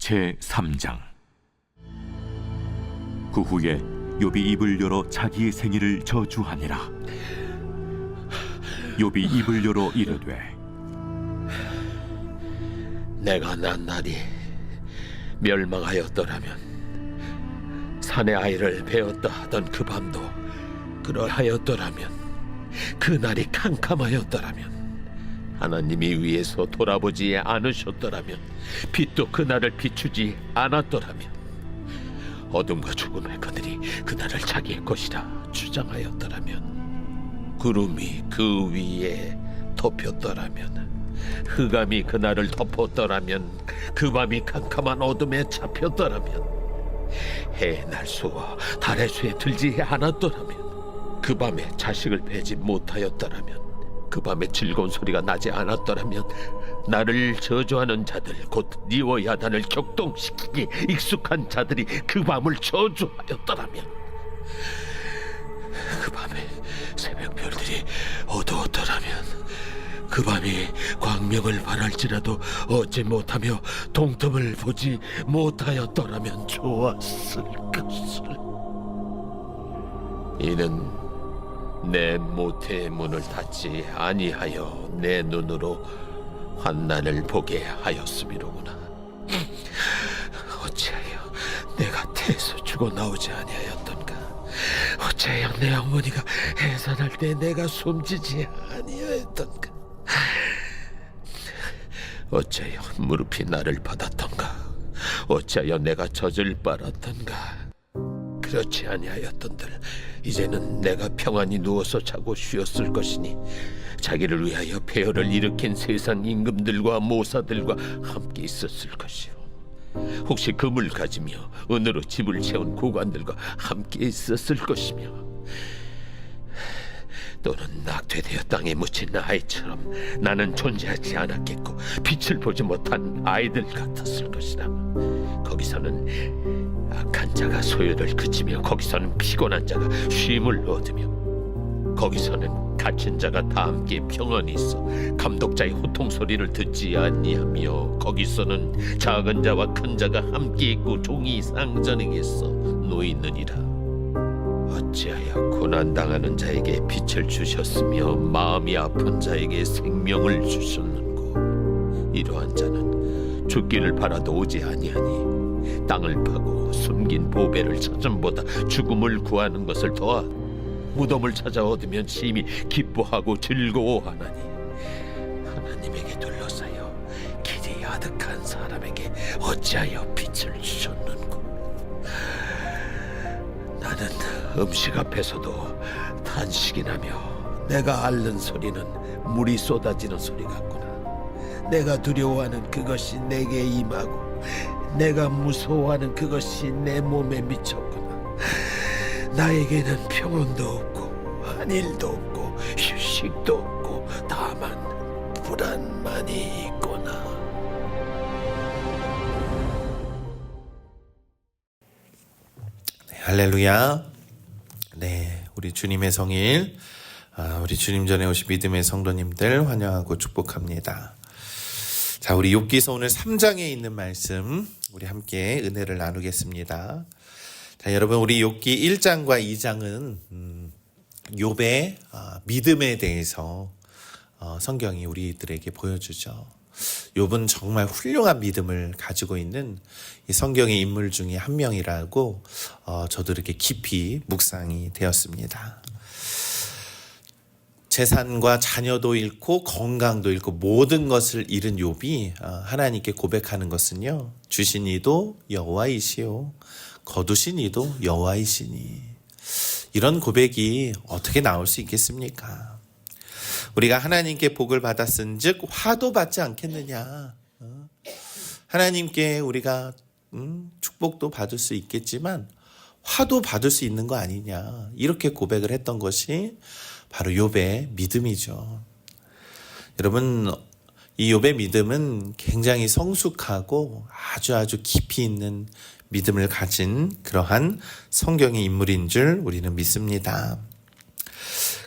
제3장. 그 후에 욥이 입을 열어 자기의 생일을 저주하니라. 욥이 입을 열어 이르되, 내가 난 날이 멸망하였더라면, 산의 아이를 베었다 하던 그 밤도 그러하였더라면, 그 날이 캄캄하였더라면, 하나님이 위에서 돌아보지 않으셨더라면, 빛도 그 날을 비추지 않았더라면, 어둠과 죽음의 그들이 그 날을 자기의 것이라 주장하였더라면, 구름이 그 위에 덮였더라면, 흑암이 그 날을 덮었더라면, 그 밤이 캄캄한 어둠에 잡혔더라면, 해의 날수와 달의 수에 들지 않았더라면, 그 밤에 자식을 베지 못하였더라면, 그 밤에 즐거운 소리가 나지 않았더라면, 나를 저주하는 자들 곧 니워 야단을 격동시키기 익숙한 자들이 그 밤을 저주하였더라면, 그 밤에 새벽별들이 어두웠더라면, 그 밤이 광명을 발할지라도 얻지 못하며 동틈을 보지 못하였더라면 좋았을 것을. 이는 내 모태의 문을 닫지 아니하여 내 눈으로 환난을 보게 하였음이로구나. 어찌하여 내가 태에서 죽어 나오지 아니하였던가? 어찌하여 내 어머니가 해산할 때 내가 숨지지 아니하였던가? 어찌하여 무릎이 나를 받았던가? 어찌하여 내가 젖을 빨았던가? 그렇지 아니하였던들 이제는 내가 평안히 누워서 자고 쉬었을 것이니, 자기를 위하여 폐허를 일으킨 세상 임금들과 모사들과 함께 있었을 것이요, 혹시 금을 가지며 은으로 집을 채운 고관들과 함께 있었을 것이며, 또는 낙태되어 땅에 묻힌 아이처럼 나는 존재하지 않았겠고 빛을 보지 못한 아이들 같았을 것이다. 거기서는 악한 자가 소요를 그치며, 거기서는 피곤한 자가 쉼을 얻으며, 거기서는 갇힌 자가 다 함께 평안히 있어 감독자의 호통 소리를 듣지 아니하며, 거기서는 작은 자와 큰 자가 함께 있고 종이 상전에게서 놓이느니라. 어찌하여 고난당하는 자에게 빛을 주셨으며 마음이 아픈 자에게 생명을 주셨는고? 이러한 자는 죽기를 바라도 오지 아니하니, 땅을 파고 숨긴 보배를 찾음보다 죽음을 구하는 것을 더하 무덤을 찾아 얻으면 심히 기뻐하고 즐거워하나니, 하나님에게 둘러싸여 길이 아득한 사람에게 어찌하여 빛을 주셨는고? 나는 음식 앞에서도 탄식이 나며, 내가 앓는 소리는 물이 쏟아지는 소리 같구나. 내가 두려워하는 그것이 내게 임하고, 내가 무서워하는 그것이 내 몸에 미쳤구나. 나에게는 평온도 없고 안일도 없고 휴식도 없고 다만 불안만이 있구나. 네, 할렐루야. 네, 우리 주님의 성일, 우리 주님 전에 오신 믿음의 성도님들 환영하고 축복합니다. 자, 우리 욥기서 오늘 3장에 있는 말씀 우리 함께 은혜를 나누겠습니다. 자, 여러분, 우리 욥기 1장과 2장은 욥의 믿음에 대해서 성경이 우리들에게 보여주죠. 욥은 정말 훌륭한 믿음을 가지고 있는 이 성경의 인물 중에 한 명이라고 저도 이렇게 깊이 묵상이 되었습니다. 재산과 자녀도 잃고 건강도 잃고 모든 것을 잃은 욥이 하나님께 고백하는 것은요, 주신 이도 여호와이시요 거두신 이도 여호와이시니. 이런 고백이 어떻게 나올 수 있겠습니까? 우리가 하나님께 복을 받았은즉 화도 받지 않겠느냐. 하나님께 우리가 축복도 받을 수 있겠지만 화도 받을 수 있는 거 아니냐. 이렇게 고백을 했던 것이 바로 욥의 믿음이죠. 여러분, 이 욥의 믿음은 굉장히 성숙하고 아주 깊이 있는 믿음을 가진 그러한 성경의 인물인 줄 우리는 믿습니다.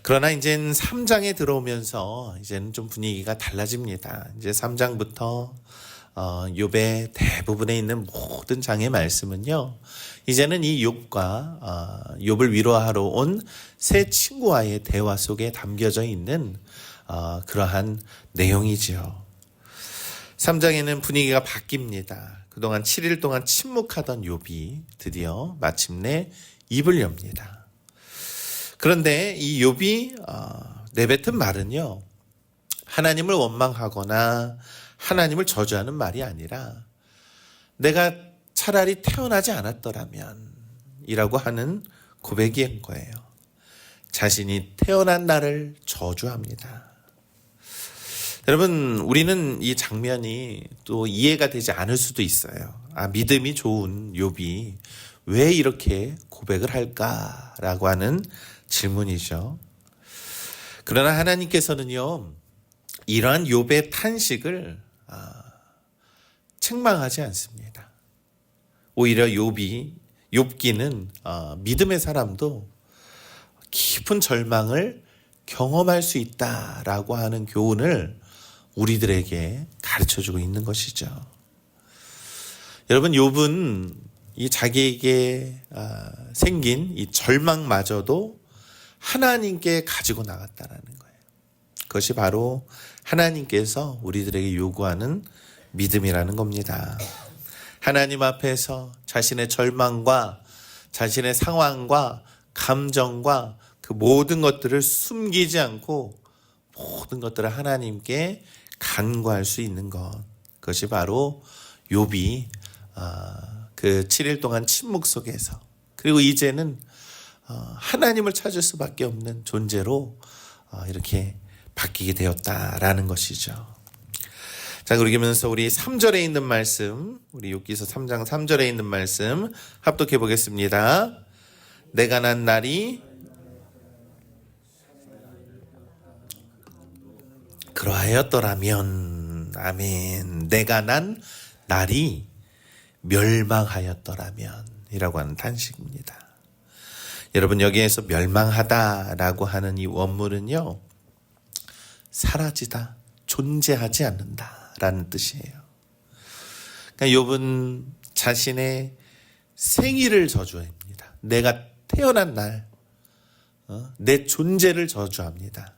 그러나 이제는 3장에 들어오면서 이제는 좀 분위기가 달라집니다. 이제 3장부터 욥의 대부분에 있는 모든 장의 말씀은요, 이제는 이 욥과 욥을 위로하러 온 세 친구와의 대화 속에 담겨져 있는 그러한 내용이지요. 3장에는 분위기가 바뀝니다. 그동안 7일 동안 침묵하던 욥이 드디어 마침내 입을 엽니다. 그런데 이 욥이 내뱉은 말은요, 하나님을 원망하거나 하나님을 저주하는 말이 아니라 내가 차라리 태어나지 않았더라면 이라고 하는 고백인 거예요. 자신이 태어난 날을 저주합니다. 여러분, 우리는 이 장면이 또 이해가 되지 않을 수도 있어요. 믿음이 좋은 욥이 왜 이렇게 고백을 할까라고 하는 질문이죠. 그러나 하나님께서는요, 이러한 욥의 탄식을 책망하지 않습니다. 오히려 욥기는 믿음의 사람도 깊은 절망을 경험할 수 있다라고 하는 교훈을 우리들에게 가르쳐주고 있는 것이죠. 여러분, 욥은 이 자기에게 생긴 이 절망마저도 하나님께 가지고 나갔다라는 거예요. 그것이 바로 하나님께서 우리들에게 요구하는 믿음이라는 겁니다. 하나님 앞에서 자신의 절망과 자신의 상황과 감정과 그 모든 것들을 숨기지 않고 모든 것들을 하나님께 간구할 수 있는 것, 그것이 바로 욥이 그 7일 동안 침묵 속에서, 그리고 이제는 하나님을 찾을 수밖에 없는 존재로 이렇게 바뀌게 되었다라는 것이죠. 자, 그러면서 우리 3절에 있는 말씀, 우리 욥기서 3장 3절에 있는 말씀 합독해 보겠습니다. 내가 난 날이 그러하였더라면, 아멘. 내가 난 날이 멸망하였더라면 이라고 하는 단식입니다. 여러분, 여기에서 멸망하다라고 하는 이 원문은요, 사라지다, 존재하지 않는다라는 뜻이에요. 그러니까 욥은 자신의 생일을 저주합니다. 내가 태어난 날, 내 존재를 저주합니다.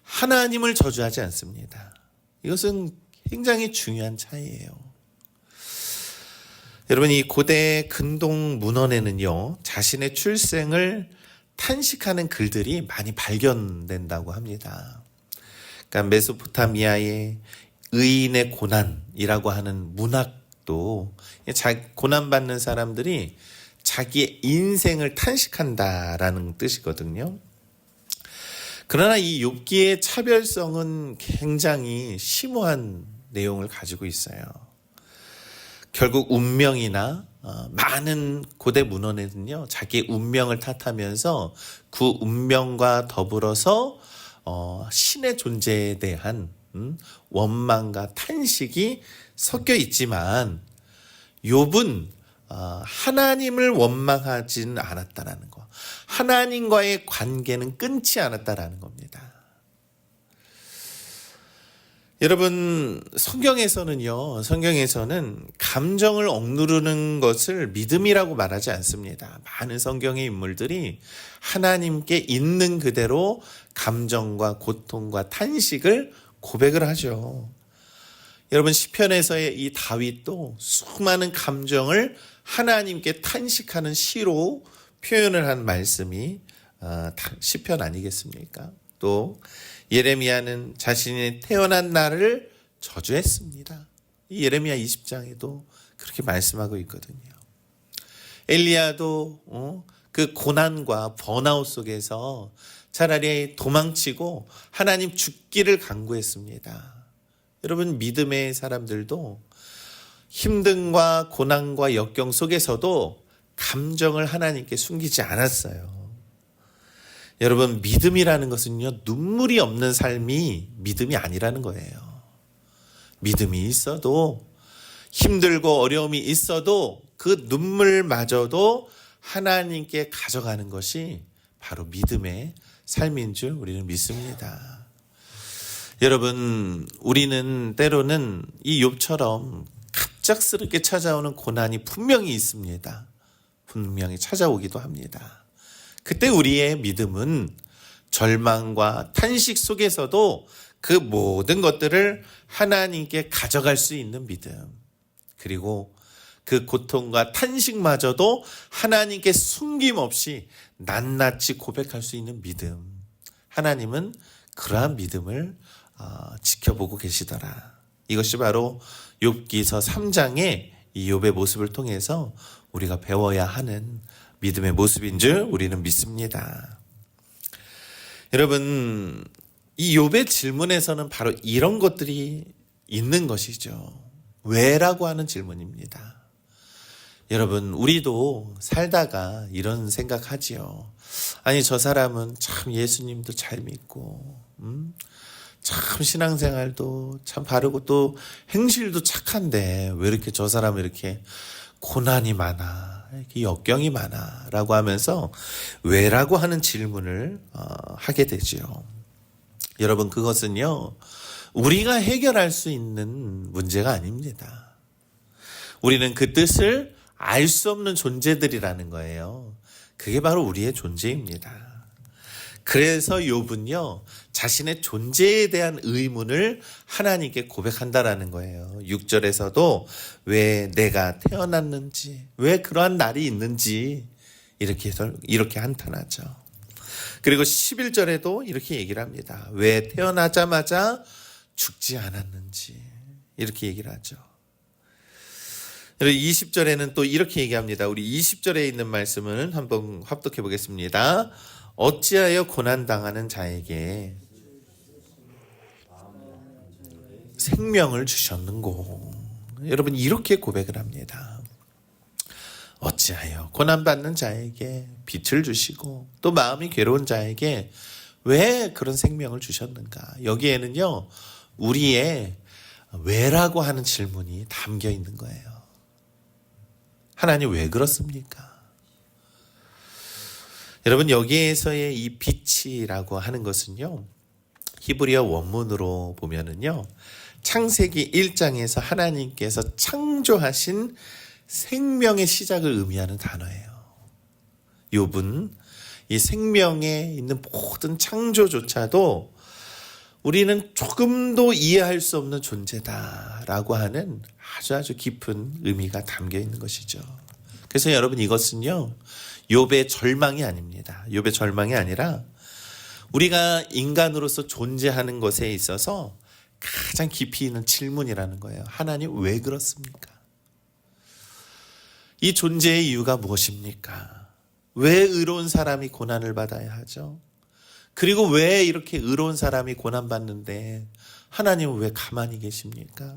하나님을 저주하지 않습니다. 이것은 굉장히 중요한 차이예요. 여러분, 이 고대 근동 문헌에는요, 자신의 출생을 탄식하는 글들이 많이 발견된다고 합니다. 그러니까 메소포타미아의 의인의 고난이라고 하는 문학도 고난받는 사람들이 자기의 인생을 탄식한다라는 뜻이거든요. 그러나 이 욥기의 차별성은 굉장히 심오한 내용을 가지고 있어요. 결국 운명이나 많은 고대 문헌에는요, 자기의 운명을 탓하면서 그 운명과 더불어서 신의 존재에 대한 원망과 탄식이 섞여 있지만 욥은 하나님을 원망하지는 않았다라는 거, 하나님과의 관계는 끊지 않았다라는 겁니다. 여러분, 성경에서는 감정을 억누르는 것을 믿음이라고 말하지 않습니다. 많은 성경의 인물들이 하나님께 있는 그대로 감정과 고통과 탄식을 고백을 하죠. 여러분, 시편에서의 이 다윗도 수많은 감정을 하나님께 탄식하는 시로 표현을 한 말씀이 시편 아니겠습니까? 또 예레미야는 자신이 태어난 날을 저주했습니다. 이 예레미야 20장에도 그렇게 말씀하고 있거든요. 엘리야도 그 고난과 번아웃 속에서 차라리 도망치고 하나님 죽기를 간구했습니다. 여러분, 믿음의 사람들도 힘듦과 고난과 역경 속에서도 감정을 하나님께 숨기지 않았어요. 여러분, 믿음이라는 것은요, 눈물이 없는 삶이 믿음이 아니라는 거예요. 믿음이 있어도, 힘들고 어려움이 있어도 그 눈물마저도 하나님께 가져가는 것이 바로 믿음의 삶인 줄 우리는 믿습니다. 여러분, 우리는 때로는 이 욥처럼 갑작스럽게 찾아오는 고난이 분명히 있습니다. 분명히 찾아오기도 합니다. 그때 우리의 믿음은 절망과 탄식 속에서도 그 모든 것들을 하나님께 가져갈 수 있는 믿음, 그리고 그 고통과 탄식마저도 하나님께 숨김없이 낱낱이 고백할 수 있는 믿음, 하나님은 그러한 믿음을 지켜보고 계시더라. 이것이 바로 욥기서 3장의 이 욥의 모습을 통해서 우리가 배워야 하는 믿음의 모습인 줄 우리는 믿습니다. 여러분, 이 욥의 질문에서는 바로 이런 것들이 있는 것이죠. 왜라고 하는 질문입니다. 여러분, 우리도 살다가 이런 생각하지요. 아니, 저 사람은 참 예수님도 잘 믿고 참 신앙생활도 참 바르고 또 행실도 착한데 왜 이렇게 저 사람은 이렇게 고난이 많아, 이렇게 역경이 많아 라고 하면서 왜라고 하는 질문을 하게 되죠. 여러분, 그것은요, 우리가 해결할 수 있는 문제가 아닙니다. 우리는 그 뜻을 알 수 없는 존재들이라는 거예요. 그게 바로 우리의 존재입니다. 그래서 욥은요, 자신의 존재에 대한 의문을 하나님께 고백한다라는 거예요. 6절에서도 왜 내가 태어났는지, 왜 그러한 날이 있는지 이렇게 한탄하죠. 그리고 11절에도 이렇게 얘기를 합니다. 왜 태어나자마자 죽지 않았는지 이렇게 얘기를 하죠. 20절에는 또 이렇게 얘기합니다. 우리 20절에 있는 말씀을 한번 합독해 보겠습니다. 어찌하여 고난당하는 자에게 생명을 주셨는고. 여러분, 이렇게 고백을 합니다. 어찌하여 고난받는 자에게 빛을 주시고 또 마음이 괴로운 자에게 왜 그런 생명을 주셨는가. 여기에는요, 우리의 왜라고 하는 질문이 담겨 있는 거예요. 하나님 왜 그렇습니까? 여러분, 여기에서의 이 빛이라고 하는 것은요, 히브리어 원문으로 보면은요, 창세기 1장에서 하나님께서 창조하신 생명의 시작을 의미하는 단어예요. 욥은 이 생명에 있는 모든 창조조차도 우리는 조금도 이해할 수 없는 존재다라고 하는 아주 깊은 의미가 담겨 있는 것이죠. 그래서 여러분, 이것은요, 욥의 절망이 아닙니다. 욥의 절망이 아니라 우리가 인간으로서 존재하는 것에 있어서 가장 깊이 있는 질문이라는 거예요. 하나님 왜 그렇습니까? 이 존재의 이유가 무엇입니까? 왜 의로운 사람이 고난을 받아야 하죠? 그리고 왜 이렇게 의로운 사람이 고난받는데 하나님은 왜 가만히 계십니까?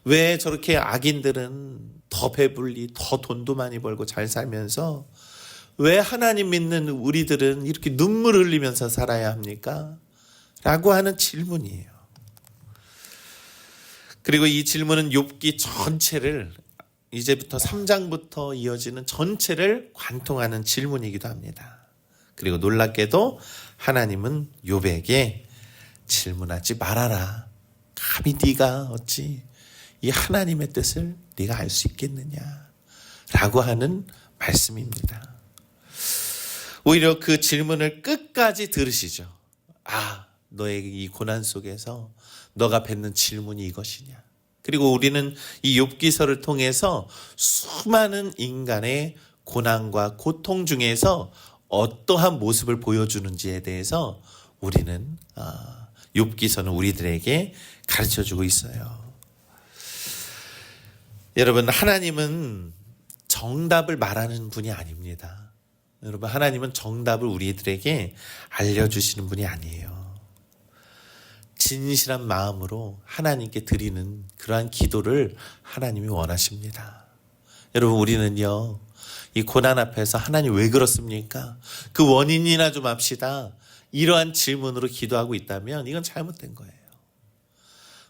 왜 저렇게 악인들은 더 배불리, 더 돈도 많이 벌고 잘 살면서 왜 하나님 믿는 우리들은 이렇게 눈물 흘리면서 살아야 합니까? 라고 하는 질문이에요. 그리고 이 질문은 욥기 전체를, 이제부터 3장부터 이어지는 전체를 관통하는 질문이기도 합니다. 그리고 놀랍게도 하나님은 욥에게 질문하지 말아라. 감히 네가 어찌 이 하나님의 뜻을 네가 알 수 있겠느냐 라고 하는 말씀입니다. 오히려 그 질문을 끝까지 들으시죠. 아, 너의 이 고난 속에서 너가 뱉는 질문이 이것이냐. 그리고 우리는 이 욥기서를 통해서 수많은 인간의 고난과 고통 중에서 어떠한 모습을 보여주는지에 대해서 우리는 욥기서는 우리들에게 가르쳐주고 있어요. 여러분, 하나님은 정답을 말하는 분이 아닙니다. 여러분, 하나님은 정답을 우리들에게 알려주시는 분이 아니에요. 진실한 마음으로 하나님께 드리는 그러한 기도를 하나님이 원하십니다. 여러분, 우리는요, 이 고난 앞에서 하나님 왜 그렇습니까? 그 원인이나 좀 합시다. 이러한 질문으로 기도하고 있다면 이건 잘못된 거예요.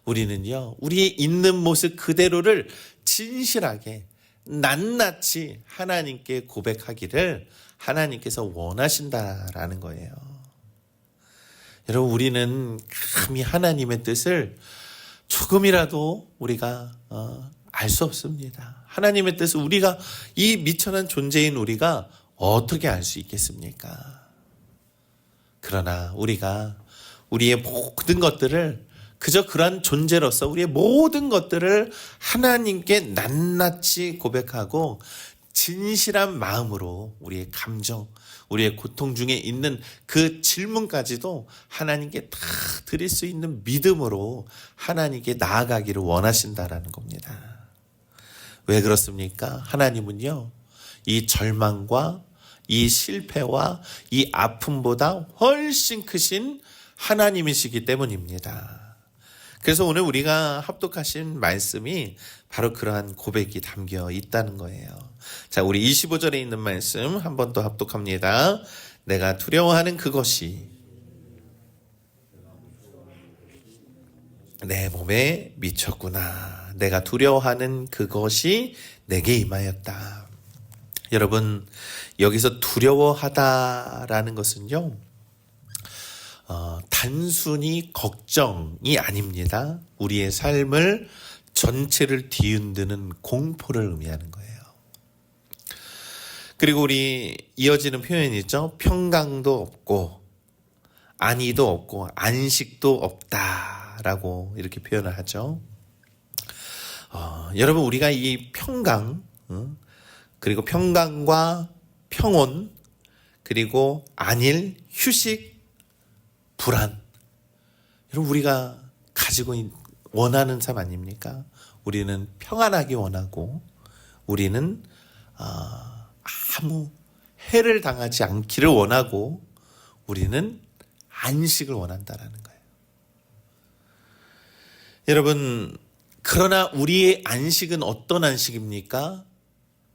우리는요, 우리의 있는 모습 그대로를 진실하게 낱낱이 하나님께 고백하기를 하나님께서 원하신다라는 거예요. 여러분, 우리는 감히 하나님의 뜻을 조금이라도 우리가 알 수 없습니다. 하나님의 뜻을 우리가, 이 미천한 존재인 우리가 어떻게 알 수 있겠습니까? 그러나 우리가 우리의 모든 것들을, 그저 그러한 존재로서 우리의 모든 것들을 하나님께 낱낱이 고백하고 진실한 마음으로 우리의 감정, 우리의 고통 중에 있는 그 질문까지도 하나님께 다 드릴 수 있는 믿음으로 하나님께 나아가기를 원하신다라는 겁니다. 왜 그렇습니까? 하나님은요, 이 절망과 이 실패와 이 아픔보다 훨씬 크신 하나님이시기 때문입니다. 그래서 오늘 우리가 합독하신 말씀이 바로 그러한 고백이 담겨 있다는 거예요. 자, 우리 25절에 있는 말씀 한 번 더 합독합니다. 내가 두려워하는 그것이 내 몸에 미쳤구나. 내가 두려워하는 그것이 내게 임하였다. 여러분, 여기서 두려워하다라는 것은요, 단순히 걱정이 아닙니다. 우리의 삶을 전체를 뒤흔드는 공포를 의미하는 거예요. 그리고 우리 이어지는 표현이 있죠. 평강도 없고 안위도 없고 안식도 없다라고 이렇게 표현을 하죠. 여러분, 우리가 이 평강, 그리고 평강과 평온, 그리고 안일, 휴식, 불안, 여러분, 우리가 가지고 원하는 삶 아닙니까? 우리는 평안하기 원하고, 우리는 아무 해를 당하지 않기를 원하고, 우리는 안식을 원한다라는 거예요. 여러분, 그러나 우리의 안식은 어떤 안식입니까?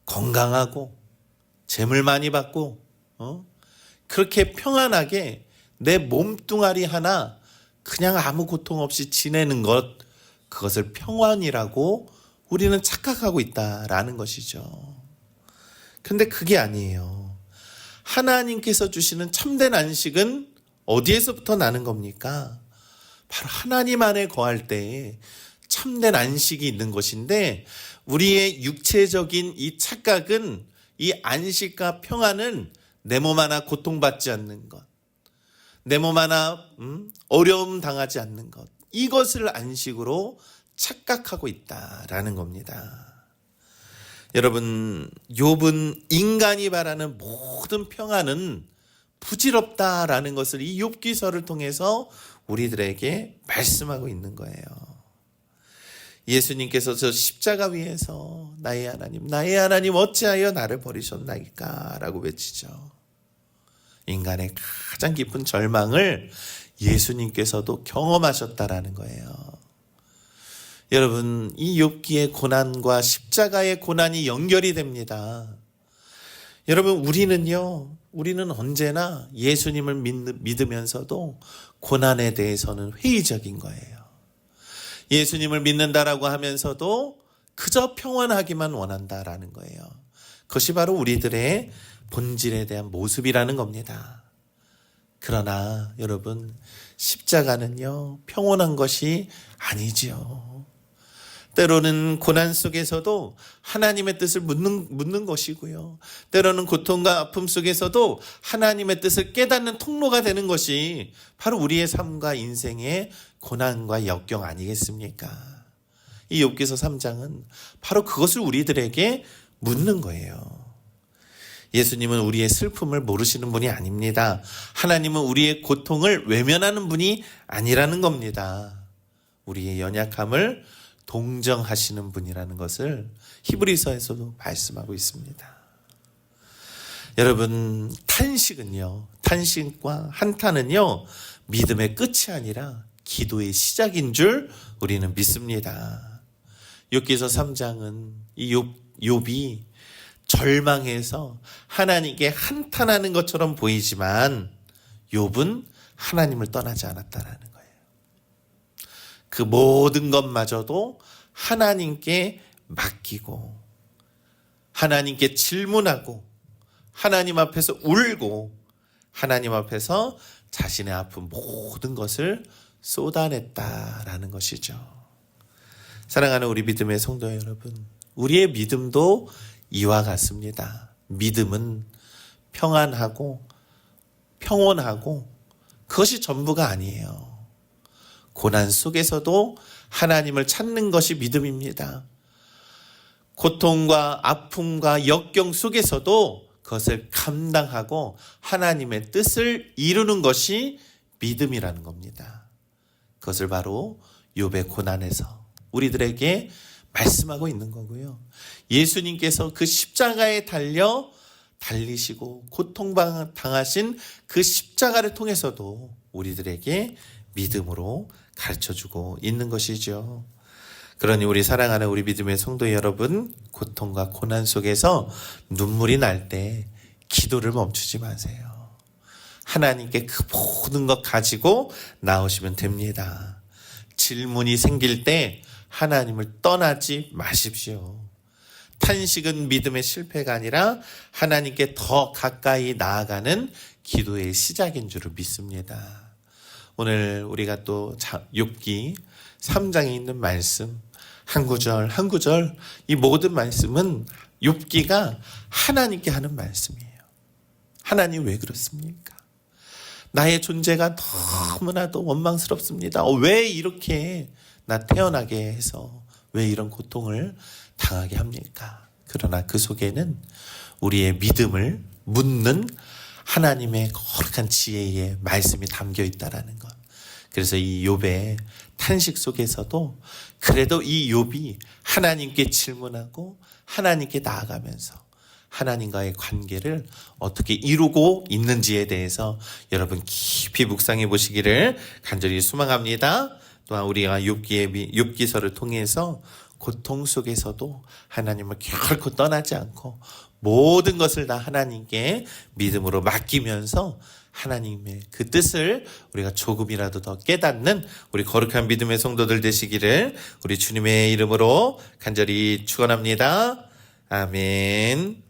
건강하고 재물 많이 받고 그렇게 평안하게 내 몸뚱아리 하나 그냥 아무 고통 없이 지내는 것, 그것을 평안이라고 우리는 착각하고 있다라는 것이죠. 근데 그게 아니에요. 하나님께서 주시는 참된 안식은 어디에서부터 나는 겁니까? 바로 하나님 안에 거할 때에 참된 안식이 있는 것인데, 우리의 육체적인 이 착각은 이 안식과 평안은 내 몸 하나 고통받지 않는 것, 내 몸 하나 어려움 당하지 않는 것, 이것을 안식으로 착각하고 있다라는 겁니다. 여러분, 욥은 인간이 바라는 모든 평안은 부질없다라는 것을 이 욥기서를 통해서 우리들에게 말씀하고 있는 거예요. 예수님께서 저 십자가 위에서 나의 하나님 어찌하여 나를 버리셨나이까 라고 외치죠. 인간의 가장 깊은 절망을 예수님께서도 경험하셨다라는 거예요. 여러분, 이 욥기의 고난과 십자가의 고난이 연결이 됩니다. 여러분, 우리는 언제나 예수님을 믿으면서도 고난에 대해서는 회의적인 거예요. 예수님을 믿는다라고 하면서도 그저 평안하기만 원한다라는 거예요. 그것이 바로 우리들의 본질에 대한 모습이라는 겁니다. 그러나 여러분, 십자가는요, 평온한 것이 아니지요. 때로는 고난 속에서도 하나님의 뜻을 묻는 것이고요. 때로는 고통과 아픔 속에서도 하나님의 뜻을 깨닫는 통로가 되는 것이 바로 우리의 삶과 인생의 고난과 역경 아니겠습니까? 이 욥기서 3장은 바로 그것을 우리들에게 묻는 거예요. 예수님은 우리의 슬픔을 모르시는 분이 아닙니다. 하나님은 우리의 고통을 외면하는 분이 아니라는 겁니다. 우리의 연약함을 동정하시는 분이라는 것을 히브리서에서도 말씀하고 있습니다. 여러분, 탄식과 한탄은요, 믿음의 끝이 아니라 기도의 시작인 줄 우리는 믿습니다. 욥기서 3장은 이 욥이 절망해서 하나님께 한탄하는 것처럼 보이지만 욥은 하나님을 떠나지 않았다라는 거예요. 그 모든 것마저도 하나님께 맡기고 하나님께 질문하고 하나님 앞에서 울고 하나님 앞에서 자신의 아픈 모든 것을 쏟아냈다라는 것이죠. 사랑하는 우리 믿음의 성도 여러분, 우리의 믿음도 이와 같습니다. 믿음은 평안하고 평온하고 그것이 전부가 아니에요. 고난 속에서도 하나님을 찾는 것이 믿음입니다. 고통과 아픔과 역경 속에서도 그것을 감당하고 하나님의 뜻을 이루는 것이 믿음이라는 겁니다. 그것을 바로 욥의 고난에서 우리들에게 말씀하고 있는 거고요. 예수님께서 그 십자가에 달리시고 고통당하신 그 십자가를 통해서도 우리들에게 믿음으로 가르쳐주고 있는 것이죠. 그러니 우리 사랑하는 우리 믿음의 성도 여러분, 고통과 고난 속에서 눈물이 날 때 기도를 멈추지 마세요. 하나님께 그 모든 것 가지고 나오시면 됩니다. 질문이 생길 때 하나님을 떠나지 마십시오. 탄식은 믿음의 실패가 아니라 하나님께 더 가까이 나아가는 기도의 시작인 줄을 믿습니다. 오늘 우리가 또 욥기 3장에 있는 말씀 한 구절 한 구절, 이 모든 말씀은 욥기가 하나님께 하는 말씀이에요. 하나님 왜 그렇습니까? 나의 존재가 너무나도 원망스럽습니다. 왜 이렇게 나 태어나게 해서 왜 이런 고통을 당하게 합니까? 그러나 그 속에는 우리의 믿음을 묻는 하나님의 거룩한 지혜의 말씀이 담겨 있다라는 것. 그래서 이 욥의 탄식 속에서도 그래도 이 욥이 하나님께 질문하고 하나님께 나아가면서 하나님과의 관계를 어떻게 이루고 있는지에 대해서 여러분 깊이 묵상해 보시기를 간절히 소망합니다. 또한 우리가 욥기서를 통해서 고통 속에서도 하나님을 결코 떠나지 않고 모든 것을 다 하나님께 믿음으로 맡기면서 하나님의 그 뜻을 우리가 조금이라도 더 깨닫는 우리 거룩한 믿음의 성도들 되시기를 우리 주님의 이름으로 간절히 축원합니다. 아멘.